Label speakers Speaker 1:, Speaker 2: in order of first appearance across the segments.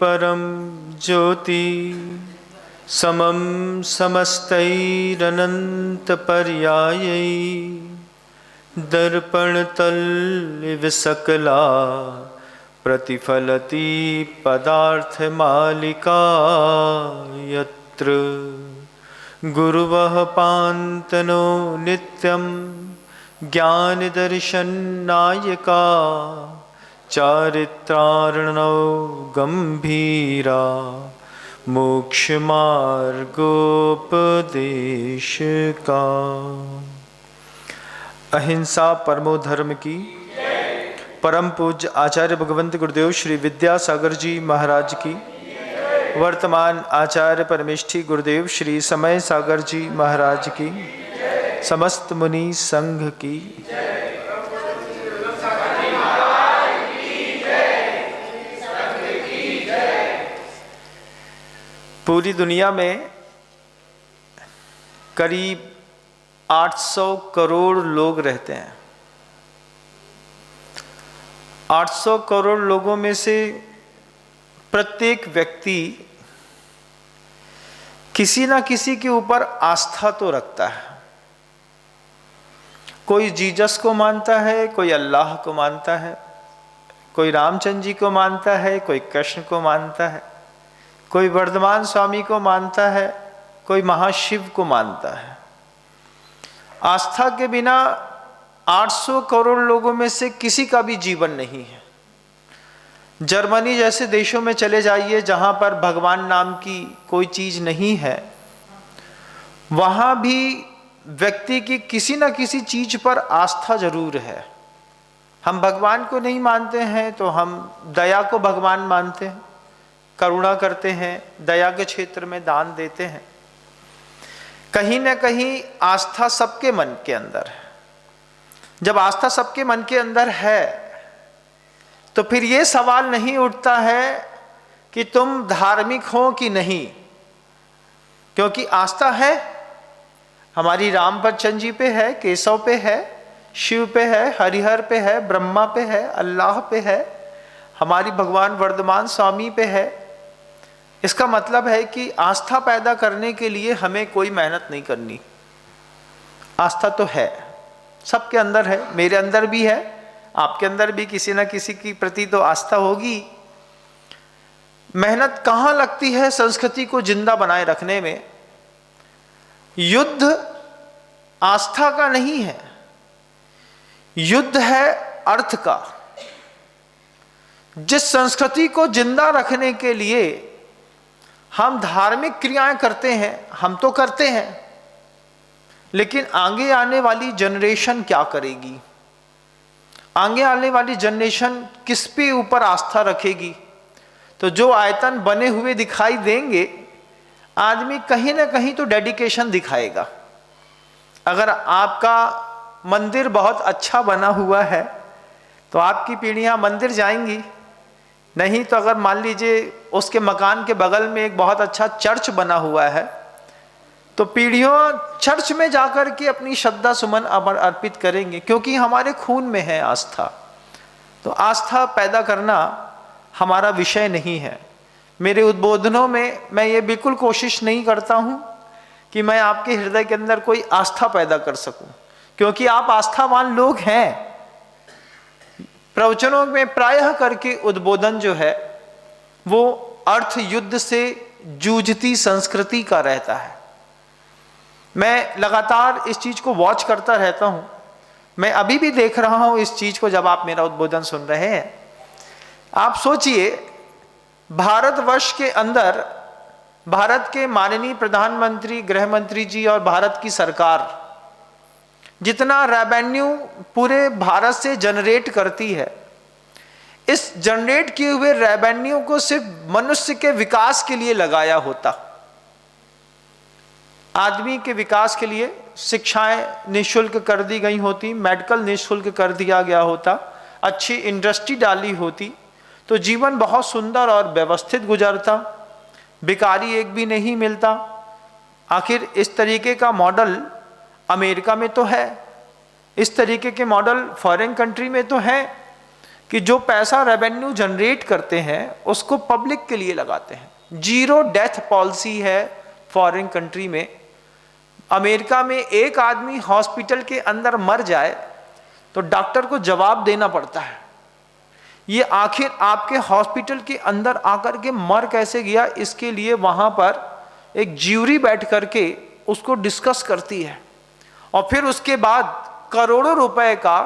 Speaker 1: परम ज्योति समम समस्तैरनन्तपर्यायै दर्पणतल सकला प्रतिफलति पदार्थमालिका यत्र गुरुवः पान्तनो नित्यं ज्ञानदर्शननायका चारित्रार्णव गंभीरा मोक्षमार्गोपदेशका। अहिंसा परमो धर्म की। परम पूज्य आचार्य भगवंत गुरुदेव श्री विद्यासागर जी महाराज की। वर्तमान आचार्य परमेष्ठी गुरुदेव श्री समय सागर जी महाराज की। समस्त मुनि संघ की। पूरी दुनिया में करीब 800 करोड़ लोग रहते हैं। 800 करोड़ लोगों में से प्रत्येक व्यक्ति किसी ना किसी के ऊपर आस्था तो रखता है। कोई जीसस को मानता है, कोई अल्लाह को मानता है, कोई रामचंद्र जी को मानता है, कोई कृष्ण को मानता है, कोई वर्धमान स्वामी को मानता है, कोई महाशिव को मानता है। आस्था के बिना 800 करोड़ लोगों में से किसी का भी जीवन नहीं है। जर्मनी जैसे देशों में चले जाइए जहां पर भगवान नाम की कोई चीज नहीं है, वहां भी व्यक्ति की किसी न किसी चीज पर आस्था जरूर है। हम भगवान को नहीं मानते हैं तो हम दया को भगवान मानते हैं, करुणा करते हैं, दया के क्षेत्र में दान देते हैं। कहीं न कहीं आस्था सबके मन के अंदर है। जब आस्था सबके मन के अंदर है तो फिर ये सवाल नहीं उठता है कि तुम धार्मिक हो कि नहीं, क्योंकि आस्था है हमारी रामचंद्र जी पे है, केशव पे है, शिव पे है, हरिहर पे है, ब्रह्मा पे है, अल्लाह पे है, हमारी भगवान वर्धमान स्वामी पे है। इसका मतलब है कि आस्था पैदा करने के लिए हमें कोई मेहनत नहीं करनी। आस्था तो है, सबके अंदर है, मेरे अंदर भी है, आपके अंदर भी किसी न किसी की प्रति तो आस्था होगी। मेहनत कहाँ लगती है संस्कृति को जिंदा बनाए रखने में? युद्ध आस्था का नहीं है, युद्ध है अर्थ का। जिस संस्कृति को जिंदा रखने के लिए हम धार्मिक क्रियाएं करते हैं, हम तो करते हैं, लेकिन आगे आने वाली जनरेशन क्या करेगी? आगे आने वाली जनरेशन किस पे ऊपर आस्था रखेगी? तो जो आयतन बने हुए दिखाई देंगे, आदमी कहीं ना कहीं तो डेडिकेशन दिखाएगा। अगर आपका मंदिर बहुत अच्छा बना हुआ है तो आपकी पीढ़ियां मंदिर जाएंगी, नहीं तो अगर मान लीजिए उसके मकान के बगल में एक बहुत अच्छा चर्च बना हुआ है तो पीढ़ियों चर्च में जाकर के अपनी श्रद्धा सुमन अर्पित करेंगे, क्योंकि हमारे खून में है आस्था। तो आस्था पैदा करना हमारा विषय नहीं है। मेरे उद्बोधनों में मैं ये बिल्कुल कोशिश नहीं करता हूँ कि मैं आपके हृदय के अंदर कोई आस्था पैदा कर सकूं, क्योंकि आप आस्थावान लोग हैं। प्रवचनों में प्रायः करके उद्बोधन जो है वो अर्थ युद्ध से जूझती संस्कृति का रहता है। मैं लगातार इस चीज को वॉच करता रहता हूं। मैं अभी भी देख रहा हूं इस चीज को जब आप मेरा उद्बोधन सुन रहे हैं। आप सोचिए, भारतवर्ष के अंदर भारत के माननीय प्रधानमंत्री, गृह मंत्री जी और भारत की सरकार जितना रेवेन्यू पूरे भारत से जनरेट करती है, इस जनरेट किए हुए रेवेन्यू को सिर्फ मनुष्य के विकास के लिए लगाया होता। आदमी के विकास के लिए शिक्षाएं निःशुल्क कर दी गई होती, मेडिकल निःशुल्क कर दिया गया होता, अच्छी इंडस्ट्री डाली होती तो जीवन बहुत सुंदर और व्यवस्थित गुजरता, भिखारी एक भी नहीं मिलता। आखिर इस तरीके का मॉडल अमेरिका में तो है, इस तरीके के मॉडल फॉरेन कंट्री में तो है कि जो पैसा रेवेन्यू जनरेट करते हैं उसको पब्लिक के लिए लगाते हैं। 0 डेथ पॉलिसी है फॉरेन कंट्री में। अमेरिका में एक आदमी हॉस्पिटल के अंदर मर जाए तो डॉक्टर को जवाब देना पड़ता है, ये आखिर आपके हॉस्पिटल के अंदर आकर के मर कैसे गया। इसके लिए वहां पर एक ज्यूरी बैठ करके उसको डिस्कस करती है और फिर उसके बाद करोड़ों रुपए का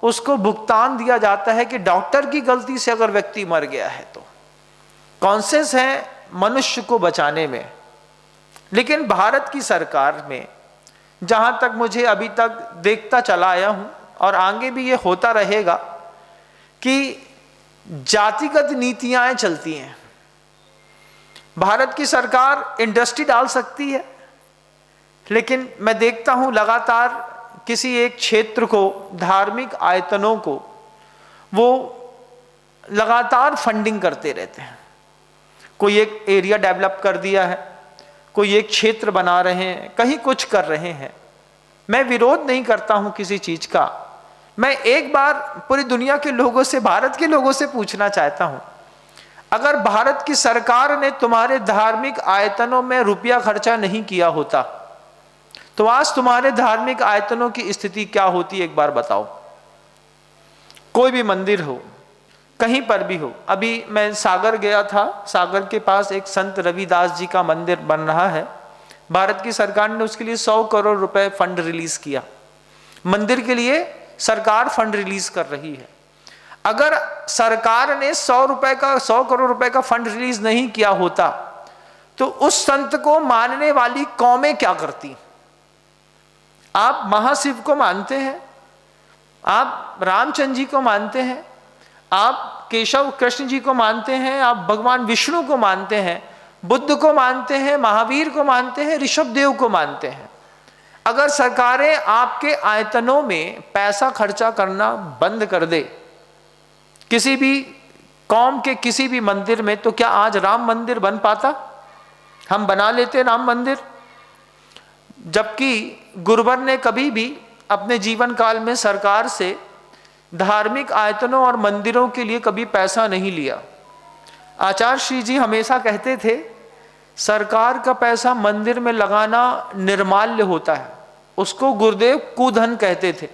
Speaker 1: उसको भुगतान दिया जाता है कि डॉक्टर की गलती से अगर व्यक्ति मर गया है तो। कॉन्शियस है मनुष्य को बचाने में। लेकिन भारत की सरकार में जहां तक मुझे अभी तक देखता चला आया हूं और आगे भी ये होता रहेगा कि जातिगत नीतियां चलती हैं। भारत की सरकार इंडस्ट्री डाल सकती है, लेकिन मैं देखता हूं लगातार किसी एक क्षेत्र को, धार्मिक आयतनों को वो लगातार फंडिंग करते रहते हैं। कोई एक एरिया डेवलप कर दिया है, कोई एक क्षेत्र बना रहे हैं, कहीं कुछ कर रहे हैं। मैं विरोध नहीं करता हूं किसी चीज का। मैं एक बार पूरी दुनिया के लोगों से, भारत के लोगों से पूछना चाहता हूं, अगर भारत की सरकार ने तुम्हारे धार्मिक आयतनों में रुपया खर्चा नहीं किया होता तो आज तुम्हारे धार्मिक आयतनों की स्थिति क्या होती, एक बार बताओ। कोई भी मंदिर हो, कहीं पर भी हो। अभी मैं सागर गया था, सागर के पास एक संत रविदास जी का मंदिर बन रहा है। भारत की सरकार ने उसके लिए 100 करोड़ रुपए फंड रिलीज किया। मंदिर के लिए सरकार फंड रिलीज कर रही है। अगर सरकार ने 100 करोड़ रुपए का फंड रिलीज नहीं किया होता तो उस संत को मानने वाली कौमें क्या करती। आप महाशिव को मानते हैं, आप रामचंद्र जी को मानते हैं, आप केशव कृष्ण जी को मानते हैं, आप भगवान विष्णु को मानते हैं, बुद्ध को मानते हैं, महावीर को मानते हैं, ऋषभ देव को मानते हैं। अगर सरकारें आपके आयतनों में पैसा खर्चा करना बंद कर दे किसी भी कौम के किसी भी मंदिर में, तो क्या आज राम मंदिर बन पाता? हम बना लेते राम मंदिर। जबकि गुरुवर ने कभी भी अपने जीवन काल में सरकार से धार्मिक आयतनों और मंदिरों के लिए कभी पैसा नहीं लिया। आचार्य श्री जी हमेशा कहते थे, सरकार का पैसा मंदिर में लगाना निर्माल्य होता है। उसको गुरुदेव कुधन कहते थे।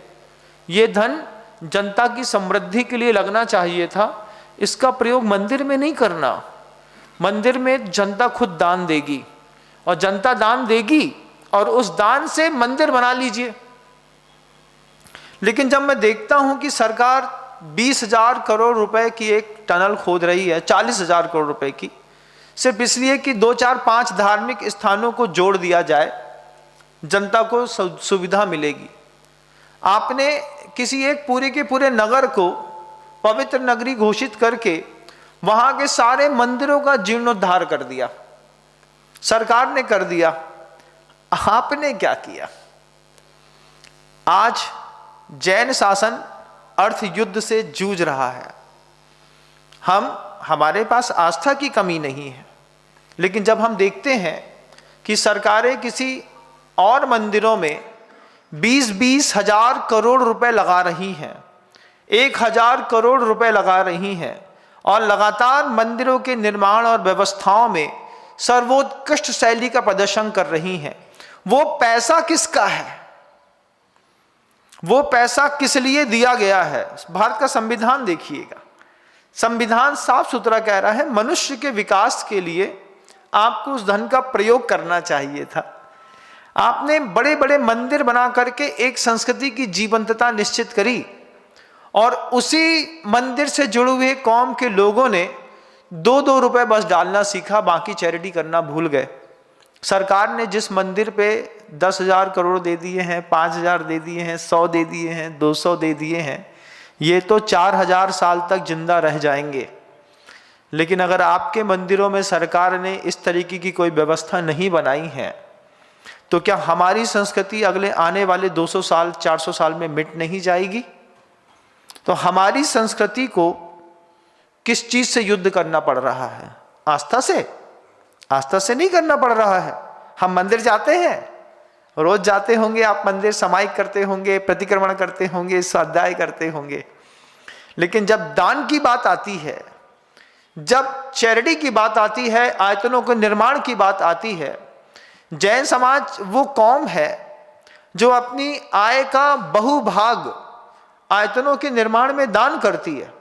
Speaker 1: ये धन जनता की समृद्धि के लिए लगना चाहिए था, इसका प्रयोग मंदिर में नहीं करना। मंदिर में जनता खुद दान देगी और जनता दान देगी और उस दान से मंदिर बना लीजिए। लेकिन जब मैं देखता हूं कि सरकार 20,000 करोड़ रुपए की एक टनल खोद रही है, 40,000 करोड़ रुपए की, सिर्फ इसलिए कि 2, 4, 5 धार्मिक स्थानों को जोड़ दिया जाए, जनता को सुविधा मिलेगी। आपने किसी एक पूरे के पूरे नगर को पवित्र नगरी घोषित करके वहां के सारे मंदिरों का जीर्णोद्धार कर दिया। सरकार ने कर दिया। आपने क्या किया? आज जैन शासन अर्थ युद्ध से जूझ रहा है। हमारे पास आस्था की कमी नहीं है, लेकिन जब हम देखते हैं कि सरकारें किसी और मंदिरों में 20-20 हजार करोड़ रुपए लगा रही हैं, 1,000 करोड़ रुपए लगा रही हैं और लगातार मंदिरों के निर्माण और व्यवस्थाओं में सर्वोत्कृष्ट शैली का प्रदर्शन कर रही हैं, वो पैसा किसका है? वो पैसा किस लिए दिया गया है? भारत का संविधान देखिएगा, संविधान साफ सुथरा कह रहा है मनुष्य के विकास के लिए आपको उस धन का प्रयोग करना चाहिए था। आपने बड़े बड़े मंदिर बना करके एक संस्कृति की जीवंतता निश्चित करी और उसी मंदिर से जुड़े हुए कौम के लोगों ने 2-2 रुपए बस डालना सीखा, बाकी चैरिटी करना भूल गए। सरकार ने जिस मंदिर पे 10,000 करोड़ दे दिए हैं, 5,000 दे दिए हैं, 100 दे दिए हैं, 200 दे दिए हैं, ये तो 4,000 साल तक जिंदा रह जाएंगे। लेकिन अगर आपके मंदिरों में सरकार ने इस तरीके की कोई व्यवस्था नहीं बनाई है तो क्या हमारी संस्कृति अगले आने वाले 200 साल 400 साल में मिट नहीं जाएगी? तो हमारी संस्कृति को किस चीज से युद्ध करना पड़ रहा है? आस्था से? आस्था से नहीं करना पड़ रहा है। हम मंदिर जाते हैं, रोज जाते होंगे, आप मंदिर समाई करते होंगे, प्रतिक्रमण करते होंगे, स्वाध्याय करते होंगे, लेकिन जब दान की बात आती है, जब चैरिटी की बात आती है, आयतनों के निर्माण की बात आती है, जैन समाज वो कौम है जो अपनी आय का बहुभाग आयतनों के निर्माण में दान करती है।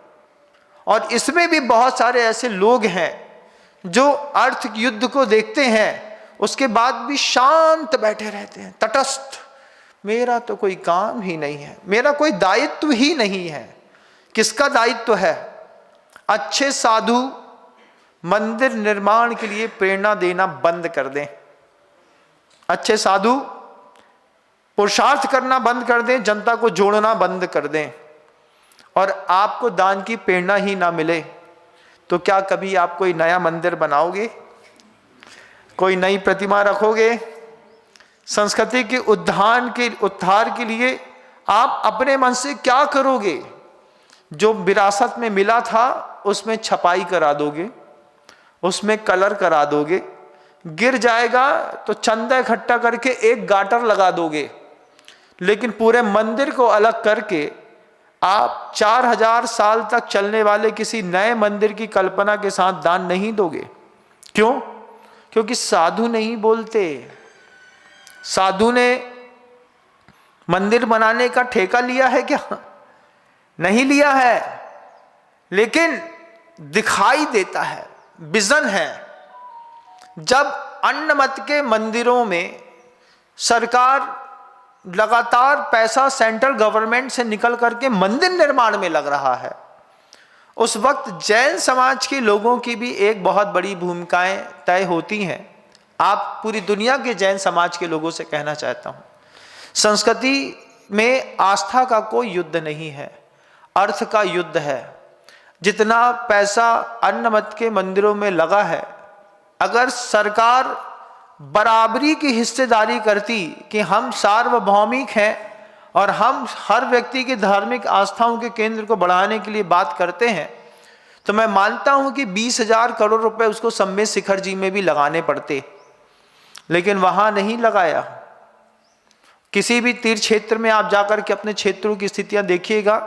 Speaker 1: और इसमें भी बहुत सारे ऐसे लोग हैं जो अर्थ युद्ध को देखते हैं, उसके बाद भी शांत बैठे रहते हैं, तटस्थ। मेरा तो कोई काम ही नहीं है, मेरा कोई दायित्व ही नहीं है। किसका दायित्व है? अच्छे साधु मंदिर निर्माण के लिए प्रेरणा देना बंद कर दें, अच्छे साधु पुरुषार्थ करना बंद कर दें, जनता को जोड़ना बंद कर दें, और आपको दान की प्रेरणा ही ना मिले तो क्या कभी आप कोई नया मंदिर बनाओगे? कोई नई प्रतिमा रखोगे? संस्कृति के उद्धार के लिए आप अपने मन से क्या करोगे? जो विरासत में मिला था उसमें छपाई करा दोगे, उसमें कलर करा दोगे, गिर जाएगा तो चंदा इकट्ठा करके एक गाटर लगा दोगे, लेकिन पूरे मंदिर को अलग करके आप 4000 साल तक चलने वाले किसी नए मंदिर की कल्पना के साथ दान नहीं दोगे। क्यों? क्योंकि साधु नहीं बोलते। साधु ने मंदिर बनाने का ठेका लिया है क्या? नहीं लिया है, लेकिन दिखाई देता है, विजन है। जब अन्न मत के मंदिरों में सरकार लगातार पैसा सेंट्रल गवर्नमेंट से निकल करके मंदिर निर्माण में लग रहा है, उस वक्त जैन समाज के लोगों की भी एक बहुत बड़ी भूमिकाएं तय होती हैं। आप पूरी दुनिया के जैन समाज के लोगों से कहना चाहता हूं, संस्कृति में आस्था का कोई युद्ध नहीं है, अर्थ का युद्ध है। जितना पैसा अन्न मत के मंदिरों में लगा है, अगर सरकार बराबरी की हिस्सेदारी करती कि हम सार्वभौमिक हैं और हम हर व्यक्ति की धार्मिक आस्थाओं के केंद्र को बढ़ाने के लिए बात करते हैं, तो मैं मानता हूं कि 20,000 करोड़ रुपए उसको सम्मेद शिखर जी में भी लगाने पड़ते, लेकिन वहां नहीं लगाया। किसी भी तीर्थ क्षेत्र में आप जाकर के अपने क्षेत्रों की स्थितियां देखिएगा,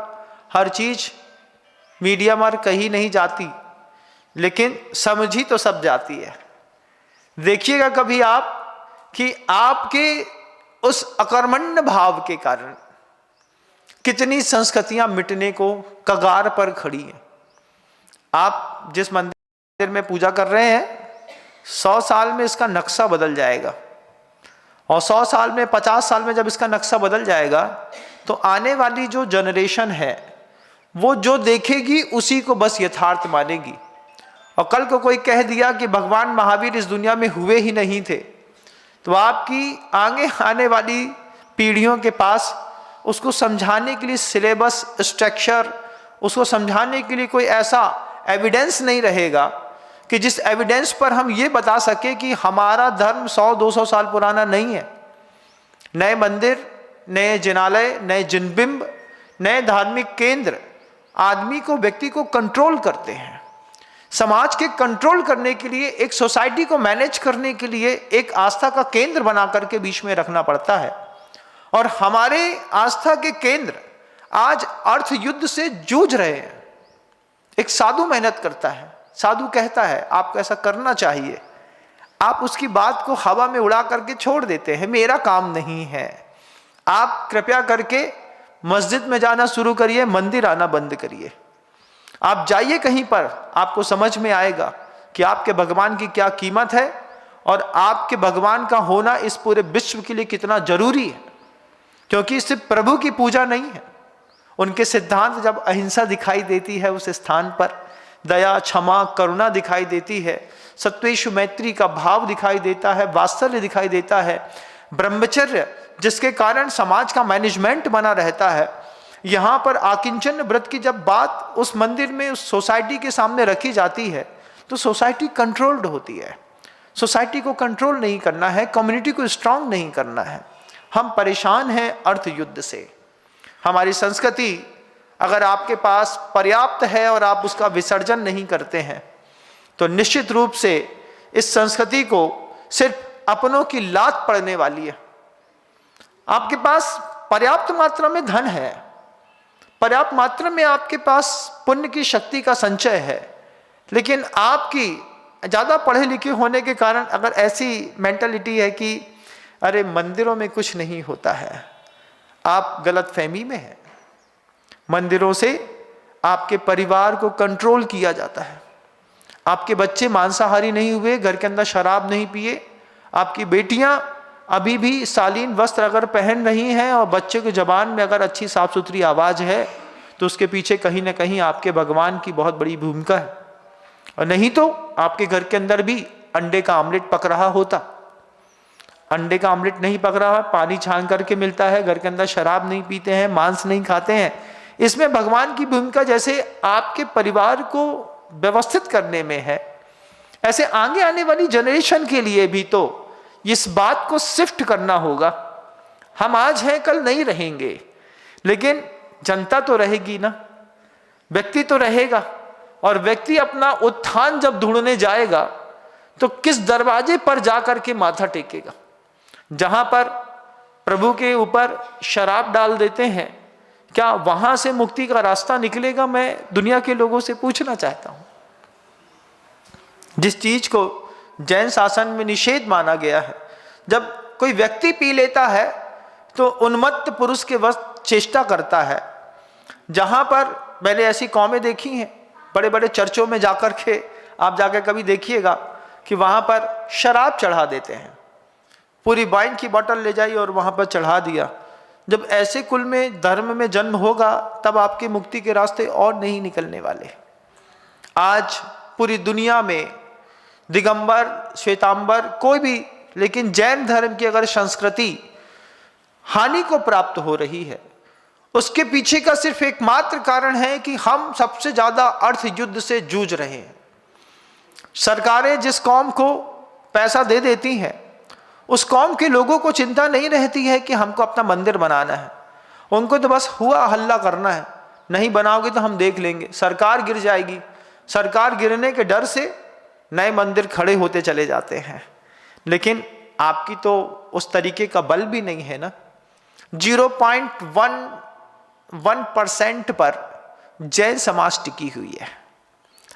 Speaker 1: हर चीज मीडिया में कहीं नहीं जाती, लेकिन समझी तो सब जाती है। देखिएगा कभी आप कि आपके उस अकर्मण्य भाव के कारण कितनी संस्कृतियां मिटने को कगार पर खड़ी हैं। आप जिस मंदिर में पूजा कर रहे हैं, 100 साल में इसका नक्शा बदल जाएगा, और 100 साल में 50 साल में जब इसका नक्शा बदल जाएगा तो आने वाली जो जनरेशन है वो जो देखेगी उसी को बस यथार्थ मानेगी। और कल को कोई कह दिया कि भगवान महावीर इस दुनिया में हुए ही नहीं थे, तो आपकी आगे आने वाली पीढ़ियों के पास उसको समझाने के लिए सिलेबस, स्ट्रक्चर, उसको समझाने के लिए कोई ऐसा एविडेंस नहीं रहेगा कि जिस एविडेंस पर हम ये बता सके कि हमारा धर्म 100-200 साल पुराना नहीं है। नए मंदिर, नए जिनालय, नए जिनबिंब, नए धार्मिक केंद्र आदमी को, व्यक्ति को कंट्रोल करते हैं। समाज के कंट्रोल करने के लिए, एक सोसाइटी को मैनेज करने के लिए एक आस्था का केंद्र बना करके बीच में रखना पड़ता है। और हमारे आस्था के केंद्र आज अर्थ युद्ध से जूझ रहे हैं। एक साधु मेहनत करता है, साधु कहता है आपको ऐसा करना चाहिए, आप उसकी बात को हवा में उड़ा करके छोड़ देते हैं, मेरा काम नहीं है। आप कृपया करके मस्जिद में जाना शुरू करिए, मंदिर आना बंद करिए। आप जाइए कहीं पर, आपको समझ में आएगा कि आपके भगवान की क्या कीमत है और आपके भगवान का होना इस पूरे विश्व के लिए कितना जरूरी है। क्योंकि सिर्फ प्रभु की पूजा नहीं है, उनके सिद्धांत जब अहिंसा दिखाई देती है उस स्थान पर, दया, क्षमा, करुणा दिखाई देती है, सत्वेषु मैत्री का भाव दिखाई देता है, वात्सल्य दिखाई देता है, ब्रह्मचर्य जिसके कारण समाज का मैनेजमेंट बना रहता है। यहाँ पर आकिंचन व्रत की जब बात उस मंदिर में, उस सोसाइटी के सामने रखी जाती है तो सोसाइटी कंट्रोल्ड होती है। सोसाइटी को कंट्रोल नहीं करना है, कम्युनिटी को स्ट्रांग नहीं करना है। हम परेशान हैं अर्थ युद्ध से। हमारी संस्कृति अगर आपके पास पर्याप्त है और आप उसका विसर्जन नहीं करते हैं तो निश्चित रूप से इस संस्कृति को सिर्फ अपनों की लात पड़ने वाली है। आपके पास पर्याप्त मात्रा में धन है, पर्याप्त मात्रा में आपके पास पुण्य की शक्ति का संचय है, लेकिन आपकी ज़्यादा पढ़े लिखे होने के कारण अगर ऐसी मेंटालिटी है कि अरे मंदिरों में कुछ नहीं होता है, आप गलत फहमी में हैं। मंदिरों से आपके परिवार को कंट्रोल किया जाता है। आपके बच्चे मांसाहारी नहीं हुए, घर के अंदर शराब नहीं पिए, आपकी बेटियां अभी भी शालीन वस्त्र अगर पहन रही हैं और बच्चे के जबान में अगर अच्छी साफ सुथरी आवाज़ है, तो उसके पीछे कहीं ना कहीं आपके भगवान की बहुत बड़ी भूमिका है। और नहीं तो आपके घर के अंदर भी अंडे का आमलेट पक रहा होता। अंडे का आमलेट नहीं पक रहा, पानी छान करके मिलता है, घर के अंदर शराब नहीं पीते हैं, मांस नहीं खाते हैं। इसमें भगवान की भूमिका जैसे आपके परिवार को व्यवस्थित करने में है, ऐसे आगे आने वाली जनरेशन के लिए भी तो इस बात को शिफ्ट करना होगा। हम आज हैं, कल नहीं रहेंगे, लेकिन जनता तो रहेगी ना, व्यक्ति तो रहेगा। और व्यक्ति अपना उत्थान जब ढूंढने जाएगा तो किस दरवाजे पर जाकर के माथा टेकेगा? जहां पर प्रभु के ऊपर शराब डाल देते हैं, क्या वहां से मुक्ति का रास्ता निकलेगा? मैं दुनिया के लोगों से पूछना चाहता हूं। जिस चीज को जैन शासन में निषेध माना गया है, जब कोई व्यक्ति पी लेता है तो उन्मत्त पुरुष के वश चेष्टा करता है। जहां पर मैंने ऐसी कौमें देखी हैं, बड़े बड़े चर्चों में जाकर के आप जाकर कभी देखिएगा कि वहां पर शराब चढ़ा देते हैं, पूरी वाइन की बोतल ले जाई और वहां पर चढ़ा दिया। जब ऐसे कुल में धर्म में जन्म होगा तब आपकी मुक्ति के रास्ते और नहीं निकलने वाले। आज पूरी दुनिया में दिगंबर श्वेतांबर कोई भी, लेकिन जैन धर्म की अगर संस्कृति हानि को प्राप्त हो रही है, उसके पीछे का सिर्फ एकमात्र कारण है कि हम सबसे ज्यादा अर्थ युद्ध से जूझ रहे हैं। सरकारें जिस कौम को पैसा दे देती हैं, उस कौम के लोगों को चिंता नहीं रहती है कि हमको अपना मंदिर बनाना है। उनको तो बस हुआ हल्ला करना है, नहीं बनाओगे तो हम देख लेंगे, सरकार गिर जाएगी। सरकार गिरने के डर से नए मंदिर खड़े होते चले जाते हैं। लेकिन आपकी तो उस तरीके का बल भी नहीं है ना। 0.11% पर जैन समाज टिकी हुई है।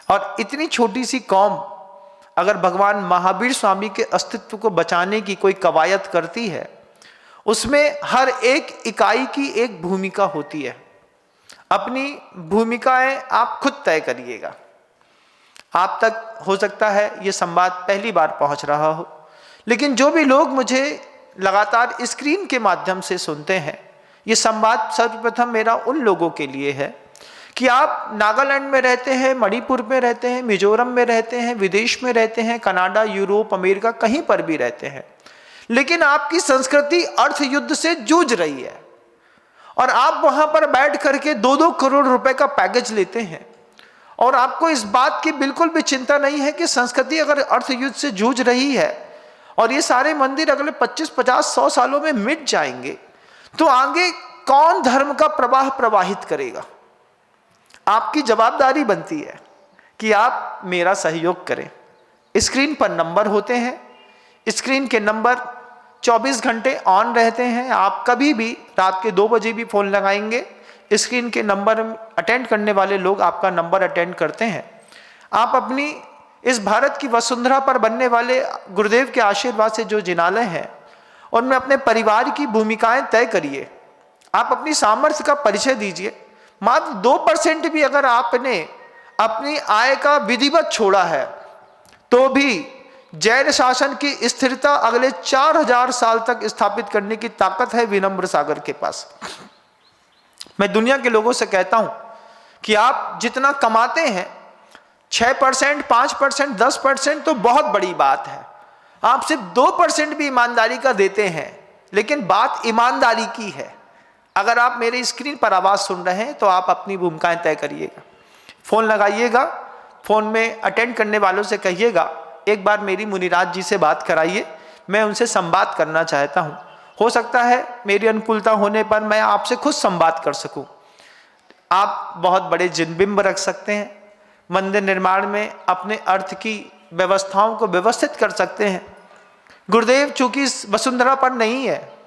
Speaker 1: और इतनी छोटी सी कौम अगर भगवान महावीर स्वामी के अस्तित्व को बचाने की कोई कवायद करती है, उसमें हर एक इकाई की एक भूमिका होती है। अपनी भूमिकाएं आप खुद तय करिएगा। आप तक हो सकता है ये संवाद पहली बार पहुंच रहा हो, लेकिन जो भी लोग मुझे लगातार स्क्रीन के माध्यम से सुनते हैं, ये संवाद सर्वप्रथम मेरा उन लोगों के लिए है कि आप नागालैंड में रहते हैं, मणिपुर में रहते हैं, मिजोरम में रहते हैं, विदेश में रहते हैं, कनाडा, यूरोप, अमेरिका, कहीं पर भी रहते हैं, लेकिन आपकी संस्कृति अर्थ युद्ध से जूझ रही है और आप वहां पर बैठ करके 2-2 करोड़ रुपए का पैकेज लेते हैं और आपको इस बात की बिल्कुल भी चिंता नहीं है कि संस्कृति अगर अर्थ युद्ध से जूझ रही है और ये सारे मंदिर अगले 25, 50, 100 सालों में मिट जाएंगे, तो आगे कौन धर्म का प्रवाह प्रवाहित करेगा? आपकी जवाबदारी बनती है कि आप मेरा सहयोग करें। स्क्रीन पर नंबर होते हैं, स्क्रीन के नंबर 24 घंटे ऑन रहते हैं। आप कभी भी रात के 2 बजे भी फोन लगाएंगे, स्क्रीन के नंबर अटेंड करने वाले लोग आपका नंबर अटेंड करते हैं। आप अपनी इस भारत की वसुंधरा पर बनने वाले गुरुदेव के आशीर्वाद से जो जिनालय हैं, उनमें अपने परिवार की भूमिकाएं तय करिए। आप अपनी सामर्थ्य का परिचय दीजिए। मात्र 2% भी अगर आपने अपनी आय का विधिवत छोड़ा है, तो भी जैन शासन की स्थिरता अगले 4000 साल तक स्थापित करने की ताकत है विनम्र सागर के पास। मैं दुनिया के लोगों से कहता हूं कि आप जितना कमाते हैं, 6%, 5%, 10% तो बहुत बड़ी बात है। आप सिर्फ 2% भी ईमानदारी का देते हैं, लेकिन बात ईमानदारी की है। अगर आप मेरे स्क्रीन पर आवाज़ सुन रहे हैं तो आप अपनी भूमिकाएं तय करिएगा। फ़ोन लगाइएगा, फ़ोन में अटेंड करने वालों से कहिएगा एक बार मेरी मुनिराज जी से बात कराइए, मैं उनसे संवाद करना चाहता हूं। हो सकता है मेरी अनुकूलता होने पर मैं आपसे खुद संवाद कर सकूं। आप बहुत बड़े जिनबिंब रख सकते हैं, मंदिर निर्माण में अपने अर्थ की व्यवस्थाओं को व्यवस्थित कर सकते हैं। गुरुदेव चूंकि इस वसुंधरा पर नहीं है,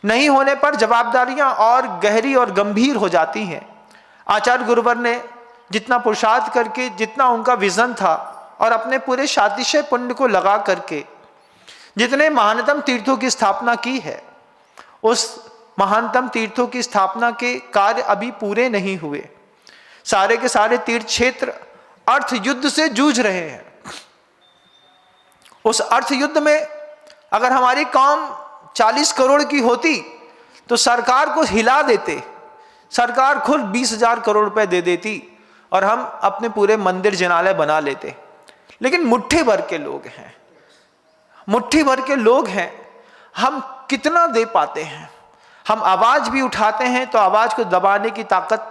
Speaker 1: नहीं होने पर जवाबदारियां और गहरी और गंभीर हो जाती हैं। आचार्य गुरुवर ने जितना पुरुषार्थ करके, जितना उनका विजन था और अपने पूरे शातिशय पुण्य को लगा करके जितने महानतम तीर्थों की स्थापना की है, उस महानतम तीर्थों की स्थापना के कार्य अभी पूरे नहीं हुए। सारे के सारे तीर्थ क्षेत्र अर्थ युद्ध से जूझ रहे हैं। उस अर्थ युद्ध में अगर हमारी कौम 40 करोड़ की होती तो सरकार को हिला देते, सरकार खुद 20,000 करोड़ रुपए दे देती और हम अपने पूरे मंदिर जिनालय बना लेते। लेकिन मुट्ठी भर के लोग हैं, मुट्ठी भर के लोग हैं, हम कितना दे पाते हैं? हम आवाज भी उठाते हैं तो आवाज को दबाने की ताकत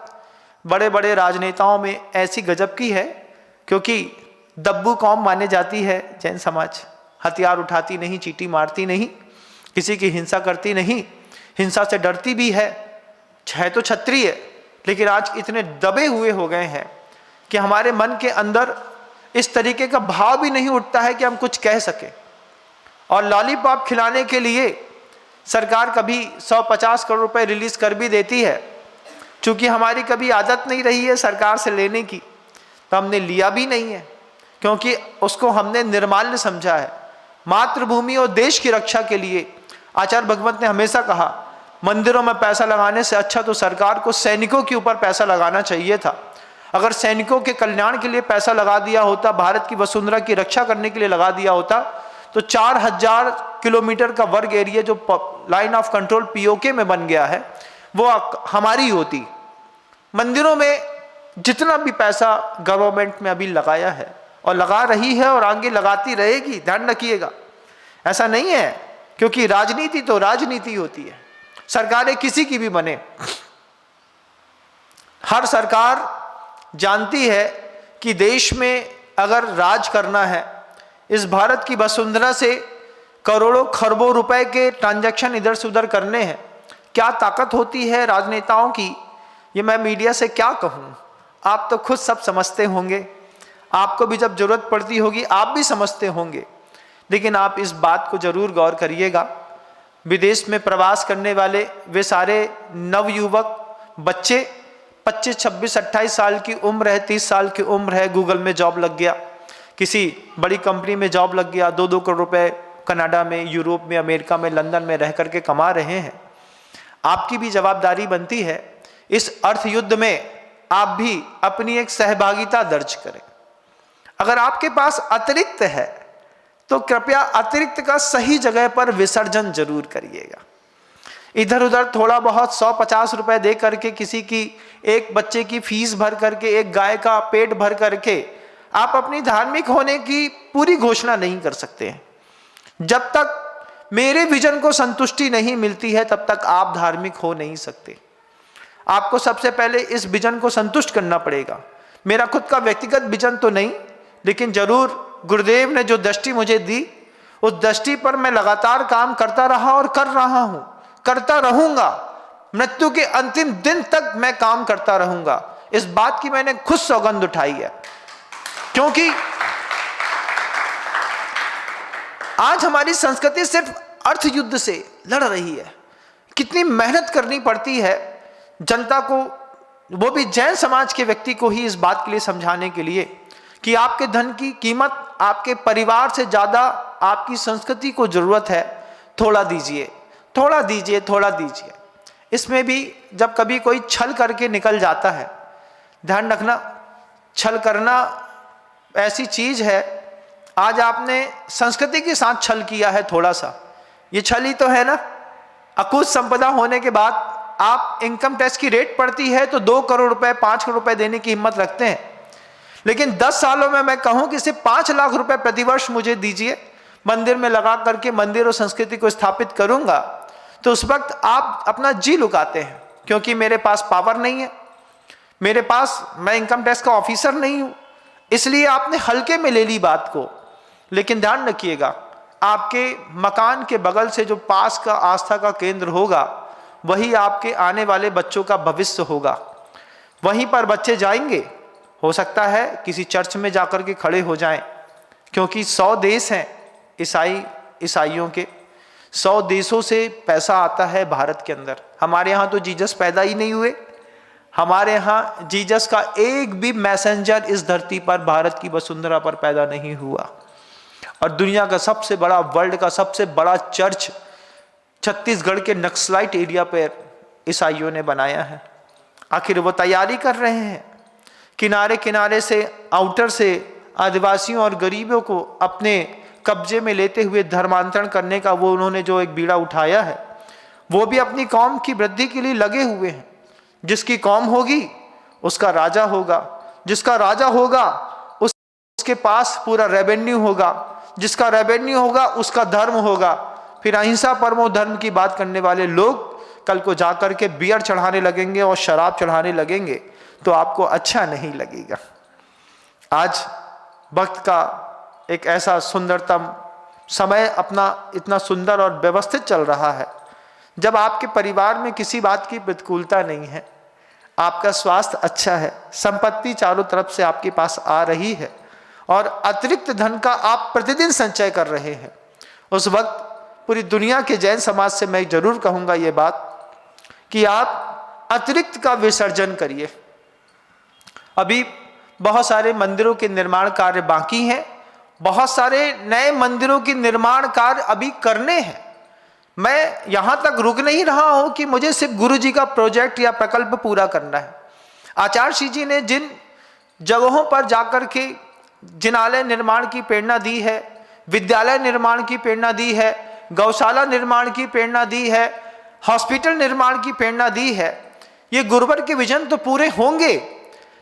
Speaker 1: बड़े बड़े राजनेताओं में ऐसी गजब की है, क्योंकि दब्बू कौम माने जाती है जैन समाज। हथियार उठाती नहीं, चीटी मारती नहीं, किसी की हिंसा करती नहीं, हिंसा से डरती भी है तो क्षत्रिय, लेकिन आज इतने दबे हुए हो गए हैं कि हमारे मन के अंदर इस तरीके का भाव भी नहीं उठता है कि हम कुछ कह सके। और लॉलीपॉप खिलाने के लिए सरकार कभी 150 करोड़ रुपए रिलीज कर भी देती है। चूंकि हमारी कभी आदत नहीं रही है सरकार से लेने की, तो हमने लिया भी नहीं है, क्योंकि उसको हमने निर्माल्य समझा है। मातृभूमि और देश की रक्षा के लिए आचार्य भगवत ने हमेशा कहा, मंदिरों में पैसा लगाने से अच्छा तो सरकार को सैनिकों के ऊपर पैसा लगाना चाहिए था। अगर सैनिकों के कल्याण के लिए पैसा लगा दिया होता, भारत की वसुंधरा की रक्षा करने के लिए लगा दिया होता, तो 4000 किलोमीटर का वर्ग एरिया जो लाइन ऑफ कंट्रोल पीओके में बन गया है वो हमारी होती। मंदिरों में जितना भी पैसा गवर्नमेंट में अभी लगाया है और लगा रही है और आगे लगाती रहेगी, ध्यान रखिएगा। ऐसा नहीं है, क्योंकि राजनीति तो राजनीति होती है, सरकारें किसी की भी बने। हर सरकार जानती है कि देश में अगर राज करना है, इस भारत की वसुंधरा से करोड़ों खरबों रुपए के ट्रांजैक्शन इधर से उधर करने हैं, क्या ताकत होती है राजनेताओं की, ये मैं मीडिया से क्या कहूँ। आप तो खुद सब समझते होंगे, आपको भी जब जरूरत पड़ती होगी आप भी समझते होंगे। लेकिन आप इस बात को जरूर गौर करिएगा, विदेश में प्रवास करने वाले वे सारे नवयुवक बच्चे 25, 26, 28 साल की उम्र है, 30 साल की उम्र है, गूगल में जॉब लग गया, किसी बड़ी कंपनी में जॉब लग गया, 2-2 करोड़ रुपए कनाडा में, यूरोप में, अमेरिका में, लंदन में रह करके कमा रहे हैं। आपकी भी जवाबदारी बनती है इस अर्थ युद्ध में आप भी अपनी एक सहभागिता दर्ज करें। अगर आपके पास अतिरिक्त है तो कृपया अतिरिक्त का सही जगह पर विसर्जन जरूर करिएगा। इधर उधर थोड़ा बहुत 100-50 रुपए दे करके, किसी की एक बच्चे की फीस भर करके, एक गाय का पेट भर करके आप अपनी धार्मिक होने की पूरी घोषणा नहीं कर सकते हैं। जब तक मेरे विजन को संतुष्टि नहीं मिलती है तब तक आप धार्मिक हो नहीं सकते। आपको सबसे पहले इस विजन को संतुष्ट करना पड़ेगा। मेरा खुद का व्यक्तिगत विजन तो नहीं, लेकिन जरूर गुरुदेव ने जो दृष्टि मुझे दी, उस दृष्टि पर मैं लगातार काम करता रहा और कर रहा हूं, करता रहूंगा। मृत्यु के अंतिम दिन तक मैं काम करता रहूंगा। इस बात की मैंने खुद सौगंध उठाई है, क्योंकि आज हमारी संस्कृति सिर्फ अर्थ युद्ध से लड़ रही है। कितनी मेहनत करनी पड़ती है जनता को, वो भी जैन समाज के व्यक्ति को ही इस बात के लिए समझाने के लिए कि आपके धन की कीमत आपके परिवार से ज्यादा आपकी संस्कृति को जरूरत है। थोड़ा दीजिए, थोड़ा दीजिए, थोड़ा दीजिए। इसमें भी जब कभी कोई छल करके निकल जाता है, ध्यान रखना, छल करना ऐसी चीज है, आज आपने संस्कृति के साथ छल किया है थोड़ा सा, ये छल ही तो है ना। अकुत संपदा होने के बाद आप इनकम टैक्स की रेट पड़ती है तो 2 करोड़ रुपए, 5 करोड़ रुपए देने की हिम्मत रखते हैं, लेकिन 10 सालों में मैं कहूं कि सिर्फ 5 लाख रुपए प्रतिवर्ष मुझे दीजिए, मंदिर में लगा करके मंदिर और संस्कृति को स्थापित करूंगा, तो उस वक्त आप अपना जी लुकाते हैं, क्योंकि मेरे पास पावर नहीं है, मेरे पास, मैं इनकम टैक्स का ऑफिसर नहीं हूं, इसलिए आपने हल्के में ले ली बात को। लेकिन ध्यान रखिएगा, आपके मकान के बगल से जो पास का आस्था का केंद्र होगा वही आपके आने वाले बच्चों का भविष्य होगा। वहीं पर बच्चे जाएंगे, हो सकता है किसी चर्च में जाकर के खड़े हो जाएं, क्योंकि 100 देश हैं ईसाइयों के, 100 देशों से पैसा आता है भारत के अंदर। हमारे यहाँ तो जीसस पैदा ही नहीं हुए, हमारे यहाँ जीसस का एक भी मैसेंजर इस धरती पर, भारत की वसुंधरा पर पैदा नहीं हुआ। और दुनिया का सबसे बड़ा, वर्ल्ड का सबसे बड़ा चर्च छत्तीसगढ़ के नक्सलाइट एरिया पर ईसाइयों ने बनाया है। आखिर वो तैयारी कर रहे हैं किनारे किनारे से, आउटर से आदिवासियों और गरीबों को अपने कब्जे में लेते हुए धर्मांतरण करने का वो उन्होंने जो एक बीड़ा उठाया है, वो भी अपनी कौम की वृद्धि के लिए लगे हुए हैं। जिसकी कौम होगी उसका राजा होगा, जिसका राजा होगा उसके पास पूरा रेवेन्यू होगा, जिसका रेवेन्यू होगा उसका धर्म होगा। फिर अहिंसा परमो धर्म की बात करने वाले लोग कल को जाकर के बियर चढ़ाने लगेंगे और शराब चढ़ाने लगेंगे, तो आपको अच्छा नहीं लगेगा। आज वक्त का एक ऐसा सुंदरतम समय अपना इतना सुंदर और व्यवस्थित चल रहा है, जब आपके परिवार में किसी बात की प्रतिकूलता नहीं है, आपका स्वास्थ्य अच्छा है, संपत्ति चारों तरफ से आपके पास आ रही है और अतिरिक्त धन का आप प्रतिदिन संचय कर रहे हैं। उस वक्त पूरी दुनिया के जैन समाज से मैं जरूर कहूँगा ये बात कि आप अतिरिक्त का विसर्जन करिए। अभी बहुत सारे मंदिरों के निर्माण कार्य बाकी हैं, बहुत सारे नए मंदिरों के निर्माण कार्य अभी करने हैं। मैं यहाँ तक रुक नहीं रहा हूँ कि मुझे सिर्फ गुरु जी का प्रोजेक्ट या प्रकल्प पूरा करना है। आचार्य श्री जी ने जिन जगहों पर जाकर के जिनालय निर्माण की प्रेरणा दी है, विद्यालय निर्माण की प्रेरणा दी है, गौशाला निर्माण की प्रेरणा दी है, हॉस्पिटल निर्माण की प्रेरणा दी है, ये गुरुवर के विजन तो पूरे होंगे,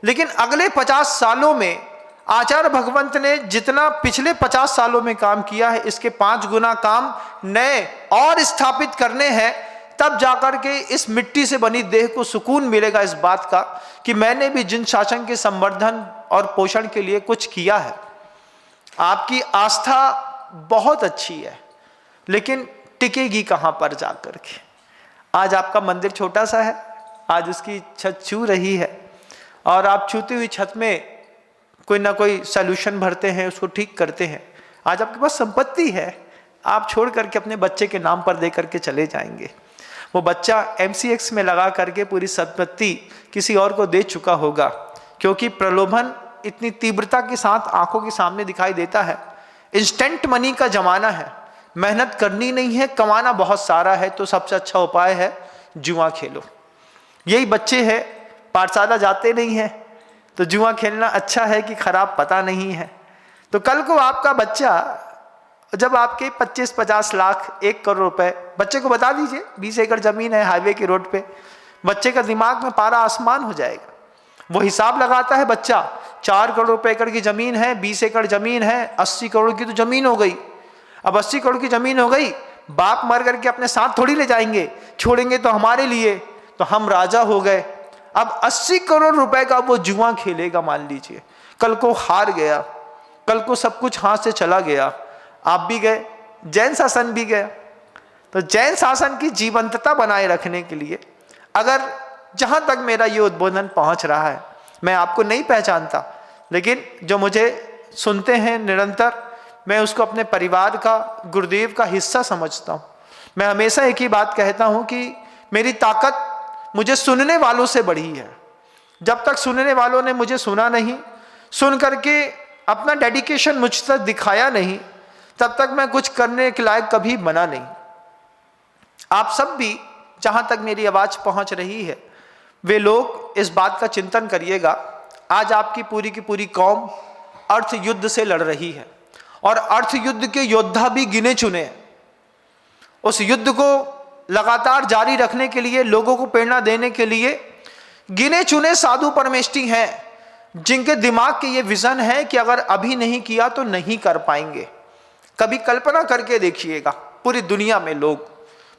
Speaker 1: लेकिन अगले 50 सालों में आचार्य भगवंत ने जितना पिछले 50 सालों में काम किया है, इसके 5 गुना काम नए और स्थापित करने हैं। तब जाकर के इस मिट्टी से बनी देह को सुकून मिलेगा इस बात का कि मैंने भी जिन शासन के संवर्धन और पोषण के लिए कुछ किया है। आपकी आस्था बहुत अच्छी है, लेकिन टिकेगी कहाँ पर जाकर के। आज आपका मंदिर छोटा सा है, आज उसकी छत छू रही है और आप छूती हुई छत में कोई ना कोई सॉल्यूशन भरते हैं, उसको ठीक करते हैं। आज आपके पास संपत्ति है, आप छोड़ करके अपने बच्चे के नाम पर दे करके चले जाएंगे। वो बच्चा MCX में लगा करके पूरी संपत्ति किसी और को दे चुका होगा, क्योंकि प्रलोभन इतनी तीव्रता के साथ आंखों के सामने दिखाई देता है। इंस्टेंट मनी का जमाना है, मेहनत करनी नहीं है, कमाना बहुत सारा है, तो सबसे अच्छा उपाय है जुआ खेलो। यही बच्चे हैं, पाठशाला जाते नहीं हैं, तो जुआ खेलना अच्छा है कि खराब पता नहीं है। तो कल को आपका बच्चा जब आपके 25-50 लाख 1 करोड़ रुपए, बच्चे को बता दीजिए 20 एकड़ जमीन है हाईवे के रोड पे, बच्चे का दिमाग में पारा आसमान हो जाएगा। वो हिसाब लगाता है बच्चा, 4 करोड़ रुपए एकड़ की जमीन है, 20 एकड़ जमीन है, 80 करोड़ की तो जमीन हो गई। अब 80 करोड़ की जमीन हो गई, बाप मर करके अपने साथ थोड़ी ले जाएंगे, छोड़ेंगे तो हमारे लिए, तो हम राजा हो गए। अब 80 करोड़ रुपए का वो जुआ खेलेगा, मान लीजिए कल को हार गया, कल को सब कुछ हाथ से चला गया, आप भी गए, जैन शासन भी गया। तो जैन शासन की जीवंतता बनाए रखने के लिए, अगर जहां तक मेरा ये उद्बोधन पहुंच रहा है, मैं आपको नहीं पहचानता, लेकिन जो मुझे सुनते हैं निरंतर, मैं उसको अपने परिवार का, गुरुदेव का हिस्सा समझता हूँ। मैं हमेशा एक ही बात कहता हूँ कि मेरी ताकत मुझे सुनने वालों से बढ़ी है। जब तक सुनने वालों ने मुझे सुना नहीं, सुन करके अपना डेडिकेशन मुझ तक दिखाया नहीं, तब तक मैं कुछ करने के लायक कभी बना नहीं। आप सब भी जहां तक मेरी आवाज पहुंच रही है, वे लोग इस बात का चिंतन करिएगा। आज आपकी पूरी की पूरी कौम अर्थ युद्ध से लड़ रही है और अर्थ युद्ध के योद्धा भी गिने चुने हैं। उस युद्ध को लगातार जारी रखने के लिए, लोगों को प्रेरणा देने के लिए गिने चुने साधु परमेष्ठी हैं, जिनके दिमाग के ये विजन है कि अगर अभी नहीं किया तो नहीं कर पाएंगे। कभी कल्पना करके देखिएगा, पूरी दुनिया में लोग,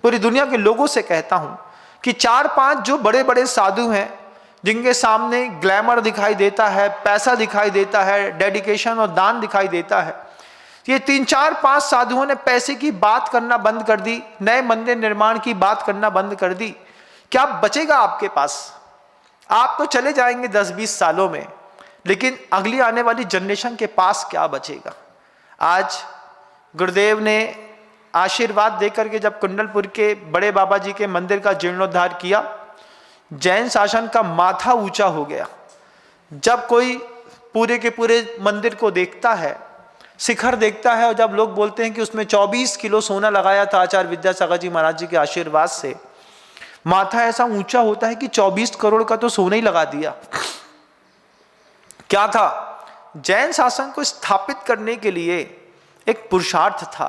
Speaker 1: पूरी दुनिया के लोगों से कहता हूं कि 4-5 जो बड़े बड़े साधु हैं, जिनके सामने ग्लैमर दिखाई देता है, पैसा दिखाई देता है, डेडिकेशन और दान दिखाई देता है, ये 3-4-5 साधुओं ने पैसे की बात करना बंद कर दी, नए मंदिर निर्माण की बात करना बंद कर दी। क्या बचेगा आपके पास? आप तो चले जाएंगे 10-20 सालों में, लेकिन अगली आने वाली जनरेशन के पास क्या बचेगा? आज गुरुदेव ने आशीर्वाद देकर के जब कुंडलपुर के बड़े बाबा जी के मंदिर का जीर्णोद्धार किया, जैन शासन का माथा ऊंचा हो गया। जब कोई पूरे के पूरे मंदिर को देखता है, शिखर देखता है, और जब लोग बोलते हैं कि उसमें 24 किलो सोना लगाया था आचार्य विद्यासागर जी महाराज जी के आशीर्वाद से, माथा ऐसा ऊंचा होता है कि 24 करोड़ का तो सोना ही लगा दिया। क्या था? जैन शासन को स्थापित करने के लिए एक पुरुषार्थ था।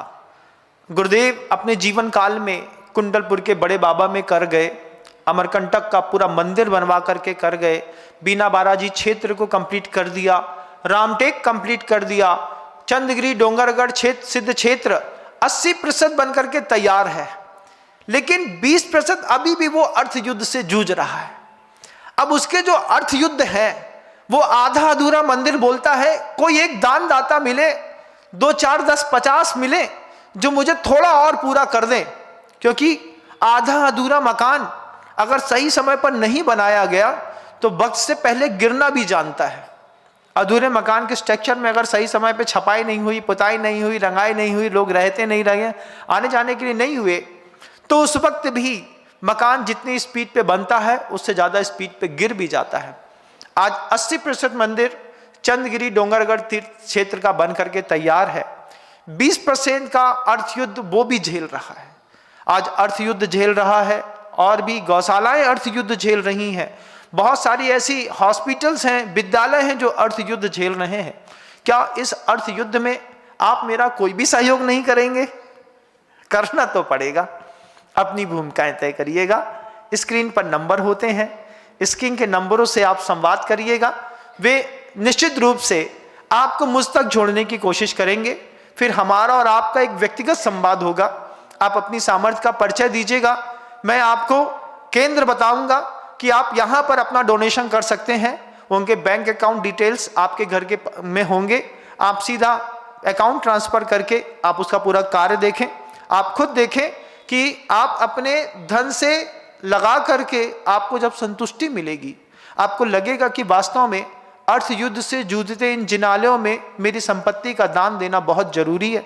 Speaker 1: गुरुदेव अपने जीवन काल में कुंडलपुर के बड़े बाबा में कर गए, अमरकंटक का पूरा मंदिर बनवा करके कर गए, बीना बाराजी क्षेत्र को कंप्लीट कर दिया, रामटेक कंप्लीट कर दिया, चंद्रगिरी डोंगरगढ़ क्षेत्र सिद्ध क्षेत्र 80% बनकर के तैयार है, लेकिन 20% अभी भी वो अर्थ युद्ध से जूझ रहा है। अब उसके जो अर्थ युद्ध है वो आधा अधूरा मंदिर बोलता है, कोई एक दान दाता मिले, 2 4 10 50 मिले जो मुझे थोड़ा और पूरा कर दें, क्योंकि आधा अधूरा मकान अगर सही समय पर नहीं बनाया गया तो वक्त से पहले गिरना भी जानता है। अधूरे मकान के स्ट्रक्चर में अगर सही समय पे छपाई नहीं हुई, पुताई नहीं हुई, रंगाई नहीं हुई, लोग रहते नहीं रहे, आने जाने के लिए नहीं हुए, तो उस वक्त भी मकान जितनी स्पीड पे बनता है उससे ज़्यादा स्पीड पे गिर भी जाता है। आज 80% मंदिर चंद्रगिरी डोंगरगढ़ तीर्थ क्षेत्र का बन करके तैयार है। 20% का अर्थ युद्ध वो भी झेल रहा है। आज अर्थ युद्ध झेल रहा है और भी गौशालाएं अर्थ युद्ध झेल रही हैं। बहुत सारी ऐसी हॉस्पिटल्स हैं, विद्यालय हैं जो अर्थ युद्ध झेल रहे हैं। क्या इस अर्थ युद्ध में आप मेरा कोई भी सहयोग नहीं करेंगे? करना तो पड़ेगा, अपनी भूमिकाएं तय करिएगा। स्क्रीन पर नंबर होते हैं, स्क्रीन के नंबरों से आप संवाद करिएगा, वे निश्चित रूप से आपको मुझ तक जोड़ने की कोशिश करेंगे। फिर हमारा और आपका एक व्यक्तिगत संवाद होगा। आप अपनी सामर्थ्य का परिचय दीजिएगा, मैं आपको केंद्र बताऊंगा कि आप यहाँ पर अपना डोनेशन कर सकते हैं। उनके बैंक अकाउंट डिटेल्स आपके घर के में होंगे, आप सीधा अकाउंट ट्रांसफर करके आप उसका पूरा कार्य देखें। आप खुद देखें कि आप अपने धन से लगा करके आपको जब संतुष्टि मिलेगी, आपको लगेगा कि वास्तव में अर्थ युद्ध से जूझते इन जिनालयों में मेरी संपत्ति का दान देना बहुत जरूरी है।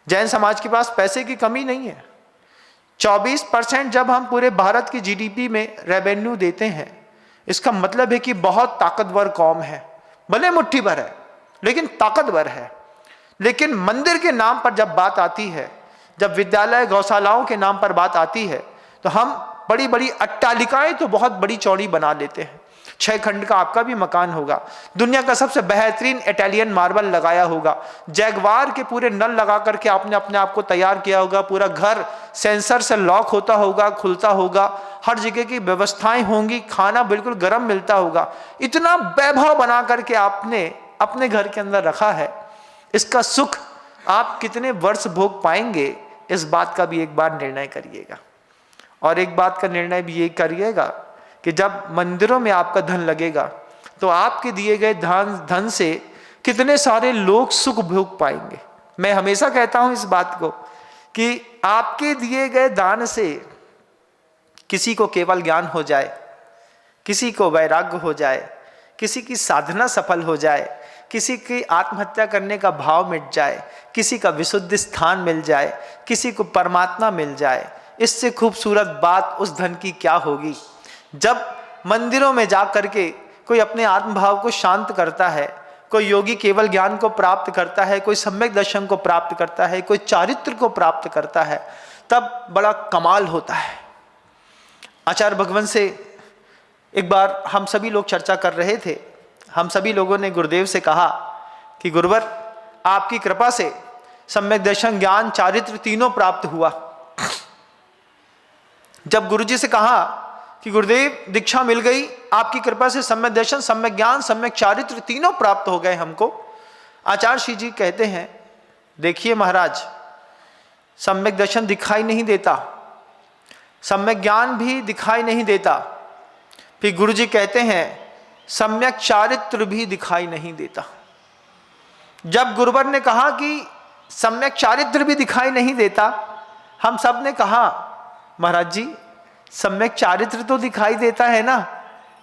Speaker 1: जैन समाज के पास पैसे की कमी नहीं है। 24% जब हम पूरे भारत की जीडीपी में रेवेन्यू देते हैं, इसका मतलब है कि बहुत ताकतवर कौम है। भले मुट्ठी भर है लेकिन ताकतवर है। लेकिन मंदिर के नाम पर जब बात आती है, जब विद्यालय गौशालाओं के नाम पर बात आती है, तो हम बड़ी बड़ी अट्टालिकाएं तो बहुत बड़ी चौड़ी बना लेते हैं। 6 खंड का आपका भी मकान होगा, दुनिया का सबसे बेहतरीन इटालियन मार्बल लगाया होगा, जैगवार के पूरे नल लगा करके आपने अपने आप को तैयार किया होगा, पूरा घर सेंसर से लॉक होता होगा, खुलता होगा, हर जगह की व्यवस्थाएं होंगी, खाना बिल्कुल गर्म मिलता होगा। इतना वैभव बना करके आपने अपने घर के अंदर रखा है। इसका सुख आप कितने वर्ष भोग पाएंगे, इस बात का भी एक बार निर्णय करिएगा। और एक बात का निर्णय भी ये करिएगा कि जब मंदिरों में आपका धन लगेगा तो आपके दिए गए धन से कितने सारे लोग सुख भोग पाएंगे। मैं हमेशा कहता हूं इस बात को कि आपके दिए गए दान से किसी को केवल ज्ञान हो जाए, किसी को वैराग्य हो जाए, किसी की साधना सफल हो जाए, किसी की आत्महत्या करने का भाव मिट जाए, किसी का विशुद्ध स्थान मिल जाए, किसी को परमात्मा मिल जाए, इससे खूबसूरत बात उस धन की क्या होगी। जब मंदिरों में जा करके कोई अपने आत्मभाव को शांत करता है, कोई योगी केवल ज्ञान को प्राप्त करता है, कोई सम्यक दर्शन को प्राप्त करता है, कोई चारित्र को प्राप्त करता है, तब बड़ा कमाल होता है। आचार्य भगवान से एक बार हम सभी लोग चर्चा कर रहे थे। हम सभी लोगों ने गुरुदेव से कहा कि गुरुवर, आपकी कृपा से सम्यक दर्शन, ज्ञान, चारित्र तीनों प्राप्त हुआ। जब गुरुजी से कहा कि गुरुदेव दीक्षा मिल गई, आपकी कृपा से सम्यक दर्शन, सम्यक ज्ञान, सम्यक चारित्र तीनों प्राप्त हो गए हमको, आचार्य श्री जी कहते हैं, देखिए महाराज, सम्यक दर्शन दिखाई नहीं देता, सम्यक ज्ञान भी दिखाई नहीं देता, फिर गुरुजी कहते हैं सम्यक चारित्र भी दिखाई नहीं देता। जब गुरुवर ने कहा कि सम्यक चारित्र भी दिखाई नहीं देता, हम सब ने कहा महाराज जी सम्यक चारित्र तो दिखाई देता है ना।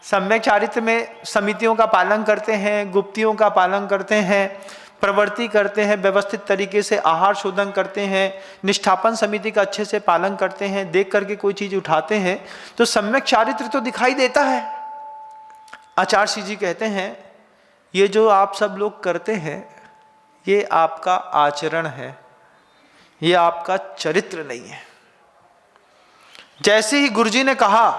Speaker 1: सम्यक चारित्र में समितियों का पालन करते हैं, गुप्तियों का पालन करते हैं, प्रवृत्ति करते हैं, व्यवस्थित तरीके से आहार शोधन करते हैं, निष्ठापन समिति का अच्छे से पालन करते हैं, देख करके कोई चीज उठाते हैं, तो सम्यक चारित्र तो दिखाई देता है। आचार्य जी कहते हैं ये जो आप सब लोग करते हैं ये आपका आचरण है, ये आपका चरित्र नहीं है। जैसे ही गुरुजी ने कहा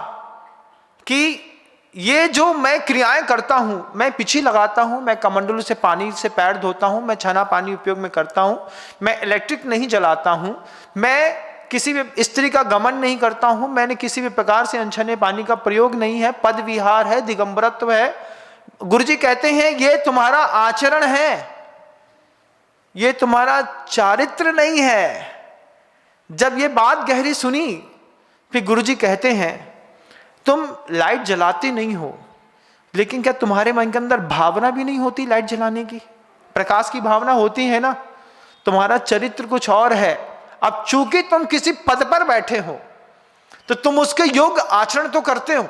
Speaker 1: कि ये जो मैं क्रियाएं करता हूं, मैं पिछी लगाता हूं, मैं कमंडलू से पानी से पैर धोता हूं, मैं छना पानी उपयोग में करता हूं, मैं इलेक्ट्रिक नहीं जलाता हूं, मैं किसी भी स्त्री का गमन नहीं करता हूं, मैंने किसी भी प्रकार से अनछने पानी का प्रयोग नहीं है, पद विहार है, दिगंबरत्व है। गुरुजी कहते हैं ये तुम्हारा आचरण है, ये तुम्हारा चारित्र नहीं है। जब ये बात गहरी सुनी फिर गुरुजी कहते हैं तुम लाइट जलाते नहीं हो, लेकिन क्या तुम्हारे मन के अंदर भावना भी नहीं होती लाइट जलाने की? प्रकाश की भावना होती है ना। तुम्हारा चरित्र कुछ और है। अब चूंकि तुम किसी पद पर बैठे हो तो तुम उसके योग्य आचरण तो करते हो,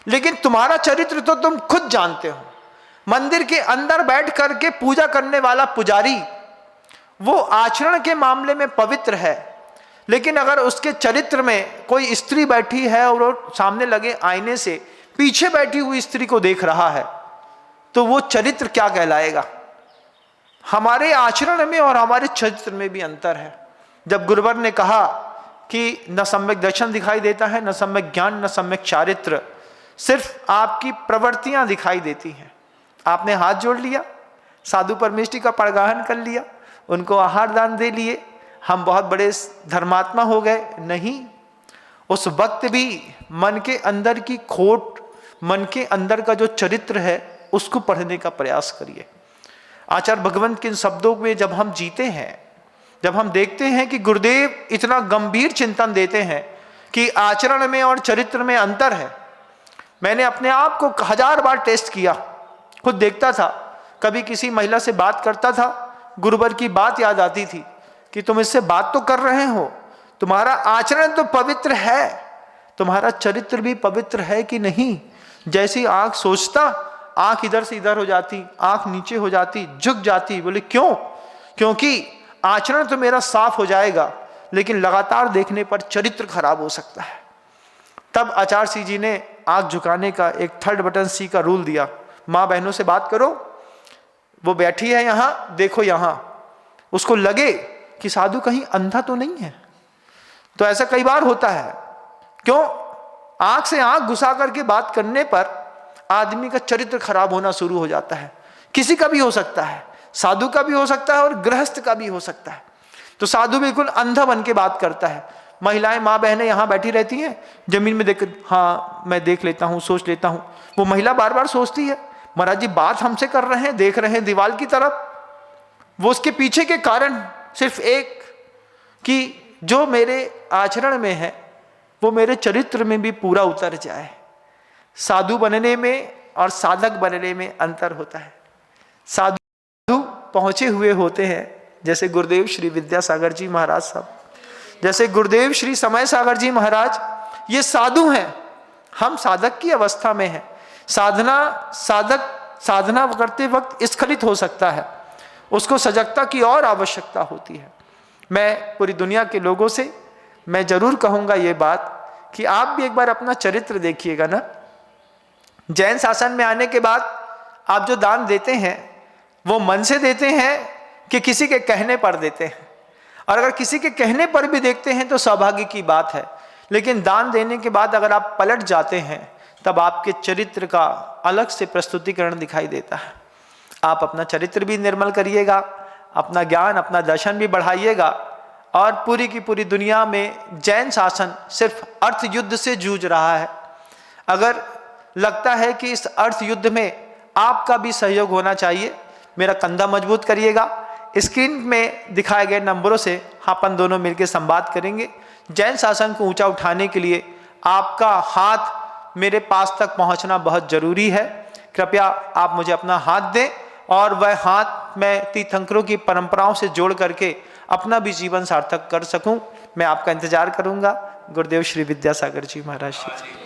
Speaker 1: लेकिन तुम्हारा चरित्र तो तुम खुद जानते हो। मंदिर के अंदर बैठ करके पूजा करने वाला पुजारी वो आचरण के मामले में पवित्र है, लेकिन अगर उसके चरित्र में कोई स्त्री बैठी है और वो सामने लगे आईने से पीछे बैठी हुई स्त्री को देख रहा है, तो वो चरित्र क्या कहलाएगा? हमारे आचरण में और हमारे चरित्र में भी अंतर है। जब गुरुवर ने कहा कि न सम्यक दर्शन दिखाई देता है, न सम्यक ज्ञान, न सम्यक चारित्र, सिर्फ आपकी प्रवृत्तियां दिखाई देती हैं। आपने हाथ जोड़ लिया, साधु परमेष्ठी का पड़गाहन कर लिया, उनको आहार दान दे लिए, हम बहुत बड़े धर्मात्मा हो गए। नहीं, उस वक्त भी मन के अंदर की खोट, मन के अंदर का जो चरित्र है उसको पढ़ने का प्रयास करिए। आचार्य भगवंत के इन शब्दों में जब हम जीते हैं, जब हम देखते हैं कि गुरुदेव इतना गंभीर चिंतन देते हैं कि आचरण में और चरित्र में अंतर है। मैंने अपने आप को 1000 बार टेस्ट किया, खुद देखता था। कभी किसी महिला से बात करता था, गुरुवर की बात याद आती थी कि तुम इससे बात तो कर रहे हो, तुम्हारा आचरण तो पवित्र है, तुम्हारा चरित्र भी पवित्र है कि नहीं? जैसी आंख सोचता, आंख इधर से इधर हो जाती, आंख नीचे हो जाती, झुक जाती। बोले क्यों? क्योंकि आचरण तो मेरा साफ हो जाएगा, लेकिन लगातार देखने पर चरित्र खराब हो सकता है। तब आचार्य जी ने आंख झुकाने का एक 3rd बटन C का रूल दिया। माँ बहनों से बात करो, वो बैठी है यहाँ, देखो यहाँ, उसको लगे कि साधु कहीं अंधा तो नहीं है। तो ऐसा कई बार होता है। क्यों? आंख से आंख घुसा करके बात करने पर आदमी का चरित्र खराब होना शुरू हो जाता है। किसी का भी हो सकता है, साधु का भी हो सकता है और गृहस्थ का भी हो सकता है। तो साधु बिल्कुल अंधा बन के बात करता है, महिलाएं माँ बहनें यहाँ बैठी रहती हैं, जमीन में देख, हाँ मैं देख लेता हूँ, सोच लेता हूँ। वो महिला बार बार सोचती है महाराज जी बात हमसे कर रहे हैं, देख रहे हैं दीवार की तरफ। वो उसके पीछे के कारण सिर्फ एक कि जो मेरे आचरण में है वो मेरे चरित्र में भी पूरा उतर जाए। साधु बनने में और साधक बनने में अंतर होता है। साधु पहुंचे हुए होते हैं, जैसे गुरुदेव श्री विद्यासागर जी महाराज साहब, जैसे गुरुदेव श्री समय सागर जी महाराज, ये साधु हैं। हम साधक की अवस्था में हैं। साधना करते वक्त स्खलित हो सकता है, उसको सजगता की और आवश्यकता होती है। मैं पूरी दुनिया के लोगों से मैं जरूर कहूंगा ये बात कि आप भी एक बार अपना चरित्र देखिएगा ना। जैन शासन में आने के बाद आप जो दान देते हैं वो मन से देते हैं कि किसी के कहने पर देते हैं? और अगर किसी के कहने पर भी देखते हैं तो सौभाग्य की बात है, लेकिन दान देने के बाद अगर आप पलट जाते हैं तब आपके चरित्र का अलग से प्रस्तुतिकरण दिखाई देता है। आप अपना चरित्र भी निर्मल करिएगा, अपना ज्ञान, अपना दर्शन भी बढ़ाइएगा। और पूरी की पूरी दुनिया में जैन शासन सिर्फ अर्थ युद्ध से जूझ रहा है। अगर लगता है कि इस अर्थ युद्ध में आपका भी सहयोग होना चाहिए, मेरा कंधा मजबूत करिएगा। स्क्रीन में दिखाए गए नंबरों से अपन दोनों मिलकर संवाद करेंगे। जैन शासन को ऊंचा उठाने के लिए आपका हाथ मेरे पास तक पहुंचना बहुत जरूरी है। कृपया आप मुझे अपना हाथ दें और वह हाथ मैं तीर्थंकरों की परंपराओं से जोड़ करके अपना भी जीवन सार्थक कर सकूं। मैं आपका इंतजार करूंगा। गुरुदेव श्री विद्यासागर जी महाराज जी।